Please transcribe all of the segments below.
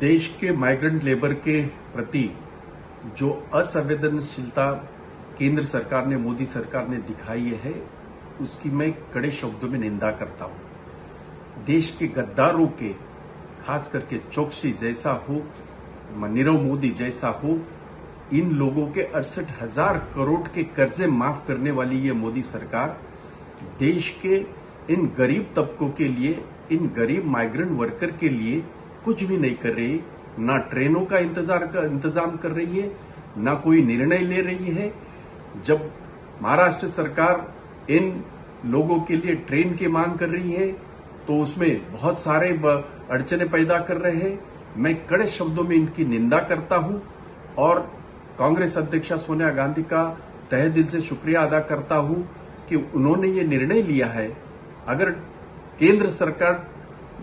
देश के migrant labour के प्रति जो असंवेदनशीलता केंद्र सरकार ने, मोदी सरकार ने दिखाई है, उसकी मैं कड़े शब्दों में निंदा करता हूं। देश के गद्दारों के, खास करके चौकसी जैसा हो, नीरव मोदी जैसा हो, इन लोगों के 68,000 करोड़ के कर्जे माफ करने वाली ये मोदी सरकार देश के इन गरीब तबकों के लिए, इन गरीब माइग्रेंट वर्कर के लिए कुछ भी नहीं कर रही। ना ट्रेनों का इंतजाम कर रही है, ना कोई निर्णय ले रही है। जब महाराष्ट्र सरकार इन लोगों के लिए ट्रेन की मांग कर रही है तो उसमें बहुत सारे अड़चने पैदा कर रहे हैं। मैं कड़े शब्दों में इनकी निंदा करता हूं और कांग्रेस अध्यक्षा सोनिया गांधी का तहे दिल से शुक्रिया अदा करता हूं कि उन्होंने ये निर्णय लिया है। अगर केंद्र सरकार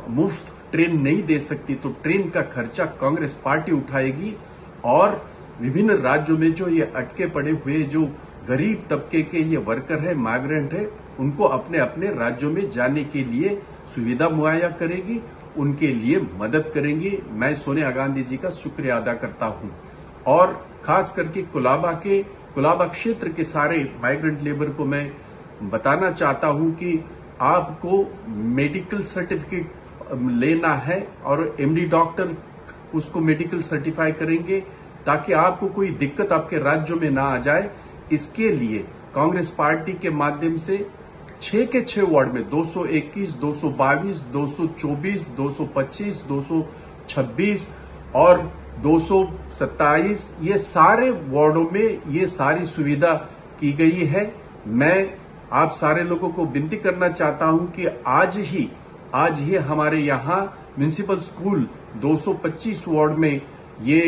मुफ्त ट्रेन नहीं दे सकती तो ट्रेन का खर्चा कांग्रेस पार्टी उठाएगी और विभिन्न राज्यों में जो ये अटके पड़े हुए जो गरीब तबके के ये वर्कर है, माइग्रेंट है, उनको अपने अपने राज्यों में जाने के लिए सुविधा मुहैया करेगी, उनके लिए मदद करेंगी। मैं सोनिया गांधी जी का शुक्रिया अदा करता हूं और खास करके कुलाबा क्षेत्र के सारे माइग्रेंट लेबर को मैं बताना चाहता हूं कि आपको मेडिकल सर्टिफिकेट लेना है और एमडी डॉक्टर उसको मेडिकल सर्टिफाई करेंगे ताकि आपको कोई दिक्कत आपके राज्यों में ना आ जाए। इसके लिए कांग्रेस पार्टी के माध्यम से 6 के 6 वार्ड में 221, 222, 224, 225, 226 और 227 ये सारे वार्डों में ये सारी सुविधा की गई है। मैं आप सारे लोगों को विनती करना चाहता हूं कि आज ही हमारे यहां म्युनिसिपल स्कूल 225 वार्ड में ये